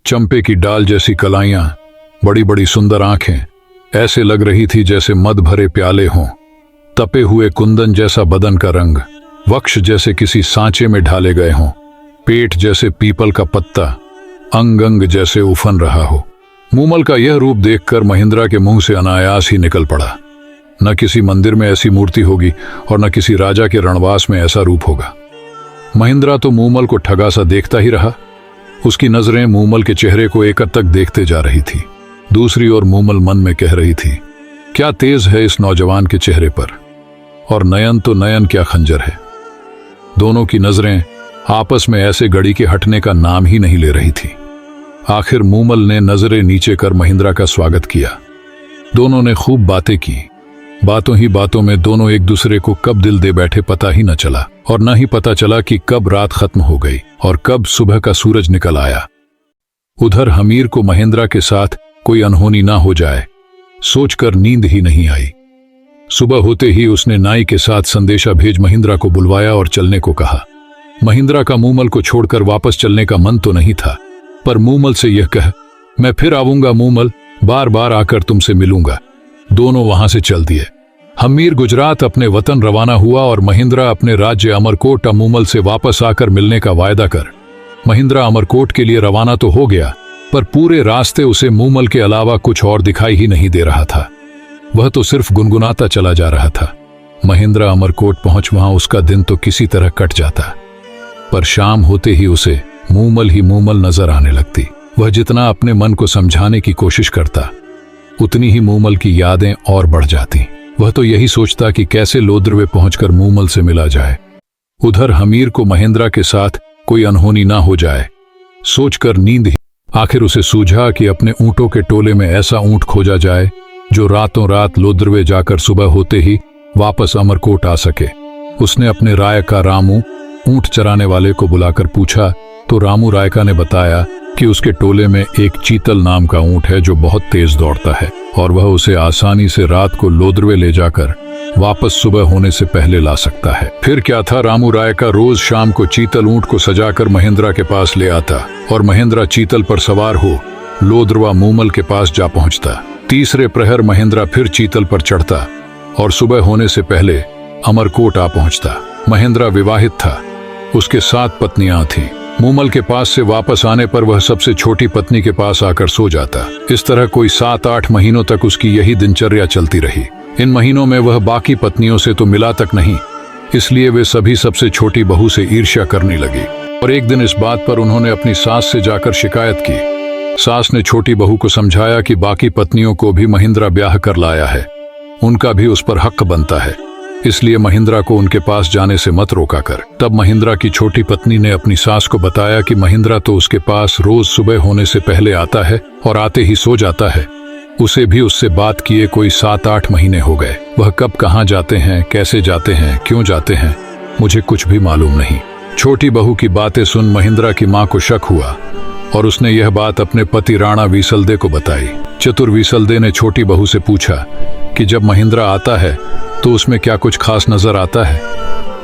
चंपे की डाल जैसी कलाइयां, बड़ी बड़ी सुंदर आंखें, ऐसे लग रही थी जैसे मद भरे प्याले हों। तपे हुए कुंदन जैसा बदन का रंग, वक्ष जैसे किसी सांचे में ढाले गए हों, पेट जैसे पीपल का पत्ता, अंग अंग जैसे उफन रहा हो। मूमल का यह रूप देखकर महिंद्रा के मुंह से अनायास ही निकल पड़ा, न किसी मंदिर में ऐसी मूर्ति होगी और न किसी राजा के रणवास में ऐसा रूप होगा। महिंद्रा तो मूमल को ठगा सा देखता ही रहा। उसकी नजरें मूमल के चेहरे को एकटक देखते जा रही थी। दूसरी ओर मूमल मन में कह रही थी, क्या तेज है इस नौजवान के चेहरे पर, और नयन तो नयन क्या खंजर है। दोनों की नजरें आपस में ऐसे गड़ी के हटने का नाम ही नहीं ले रही थी। आखिर मूमल ने नजरें नीचे कर महिंद्रा का स्वागत किया। दोनों ने खूब बातें की। बातों ही बातों में दोनों एक दूसरे को कब दिल दे बैठे पता ही न चला, और न ही पता चला कि कब रात खत्म हो गई और कब सुबह का सूरज निकल आया। उधर हमीर को महिंद्रा के साथ कोई अनहोनी ना हो जाए, सोचकर नींद ही नहीं आई। सुबह होते ही उसने नाई के साथ संदेशा भेज महिंद्रा को बुलवाया और चलने को कहा। महिंद्रा का मूमल को छोड़कर वापस चलने का मन तो नहीं था, पर मूमल से यह कह, मैं फिर आऊंगा मूमल, बार बार आकर तुमसे मिलूंगा। दोनों वहां से चल दिए। हमीर गुजरात अपने वतन रवाना हुआ और महिंद्रा अपने राज्य अमरकोट मूमल से वापस आकर मिलने का वायदा कर। महिंद्रा अमरकोट के लिए रवाना तो हो गया, पर पूरे रास्ते उसे मूमल के अलावा कुछ और दिखाई ही नहीं दे रहा था। वह तो सिर्फ गुनगुनाता चला जा रहा था। महिंद्रा अमरकोट पहुंच वहां उसका दिन तो किसी तरह कट जाता, पर शाम होते ही उसे मूमल ही मूमल नजर आने लगती। वह जितना अपने मन को समझाने की कोशिश करता, उतनी ही मूमल की यादें और बढ़ जाती। वह तो यही सोचता कि कैसे लोद्रवे पहुंचकर मूमल से मिला जाए। उधर हमीर को महिंद्रा के साथ कोई अनहोनी ना हो जाए, सोचकर नींद ही आखिर उसे सूझा कि अपने ऊंटों के टोले में ऐसा ऊंट खोजा जाए जो रातों रात लोद्रवे जाकर सुबह होते ही वापस अमरकोट आ सके। उसने अपने रायका रामू ऊंट चराने वाले को बुलाकर पूछा, तो रामू रायका ने बताया कि उसके टोले में एक चीतल नाम का ऊंट है जो बहुत तेज दौड़ता है और वह उसे आसानी से रात को लोद्रवे ले जाकर वापस सुबह होने से पहले ला सकता है। फिर क्या था, रामू रायका रोज शाम को चीतल ऊंट को सजाकर महिंद्रा के पास ले आता और महिंद्रा चीतल पर सवार हो लोद्रवा मूमल के पास जा पहुंचता। तीसरे प्रहर महिंद्रा फिर चीतल पर चढ़ता और सुबह होने से पहले अमरकोट आ पहुंचता। महिंद्रा विवाहित था, उसके 7 पत्नियां थीं। मूमल के पास से वापस आने पर वह सबसे छोटी पत्नी के पास आकर सो जाता। इस तरह कोई 7-8 महीनों तक उसकी यही दिनचर्या चलती रही। इन महीनों में वह बाकी पत्नियों से तो मिला तक नहीं, इसलिए वे सभी सबसे छोटी बहू से ईर्ष्या करने लगी। और एक दिन इस बात पर उन्होंने अपनी सास से जाकर शिकायत की। सास ने छोटी बहू को समझाया कि बाकी पत्नियों को भी महिंद्रा ब्याह कर लाया है, उनका भी उस पर हक बनता है, इसलिए महिंद्रा को उनके पास जाने से मत रोका कर। तब महिंद्रा की छोटी पत्नी ने अपनी सास को बताया कि महिंद्रा तो उसके पास रोज सुबह होने से पहले आता है और आते ही सो जाता है। उसे भी उससे बात किए कोई 7-8 महीने हो गए। वह कब कहाँ जाते हैं, कैसे जाते हैं, क्यों जाते हैं, मुझे कुछ भी मालूम नहीं। छोटी बहू की बातें सुन महिंद्रा की माँ को शक हुआ और उसने यह बात अपने पति राणा वीसलदे को बताई। चतुर वीसलदे ने छोटी बहू से पूछा कि जब महिंद्रा आता है तो उसमें क्या कुछ खास नजर आता है।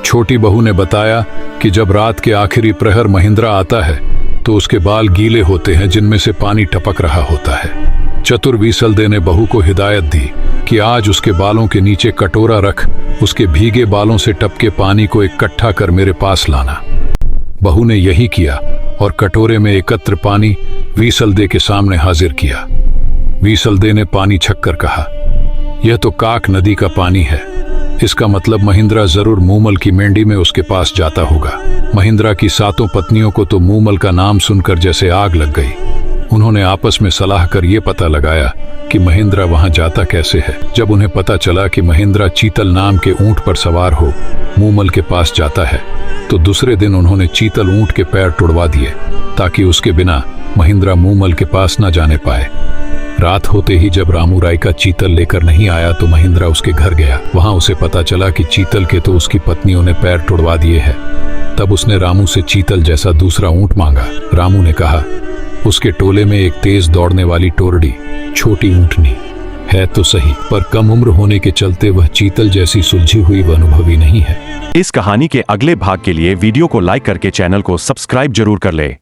छोटी बहू ने बताया कि जब रात के आखिरी प्रहर महिंद्रा आता है तो उसके बाल गीले होते हैं जिनमें से पानी टपक रहा होता है। चतुर वीसलदे ने बहू को हिदायत दी कि आज उसके बालों के नीचे कटोरा रख उसके भीगे बालों से टपके पानी को इकट्ठा कर मेरे पास लाना। बहू ने यही किया और कटोरे में एकत्र पानी वीसलदे के सामने हाजिर किया। वीसलदे ने पानी छककर कहा, यह तो काक नदी का पानी है, इसका मतलब महिंद्रा जरूर मूमल की मेंढी में उसके पास जाता होगा। महिंद्रा की 7 पत्नियों को तो मूमल का नाम सुनकर जैसे आग लग गई। उन्होंने आपस में सलाह कर ये पता लगाया कि महिंद्रा वहां जाता कैसे है। जब उन्हें पता चला कि महिंद्रा चीतल नाम के ऊंट पर सवार हो मूमल के पास जाता है, तो दूसरे दिन उन्होंने चीतल ऊंट के पैर तुड़वा दिए ताकि उसके बिना महिंद्रा मूमल के पास न जाने पाए। रात होते ही जब रामू रायका चीतल लेकर नहीं आया तो महिंद्रा उसके घर गया। वहां उसे पता चला कि चीतल के तो उसकी पत्नियों ने पैर तुड़वा दिए हैं। तब उसने रामू से चीतल जैसा दूसरा ऊंट मांगा। रामू ने कहा, उसके टोले में एक तेज दौड़ने वाली टोरडी छोटी ऊंटनी है तो सही, पर कम उम्र होने के चलते वह चीतल जैसी सुलझी हुई व अनुभवी नहीं है। इस कहानी के अगले भाग के लिए वीडियो को लाइक करके चैनल को सब्सक्राइब जरूर कर ले।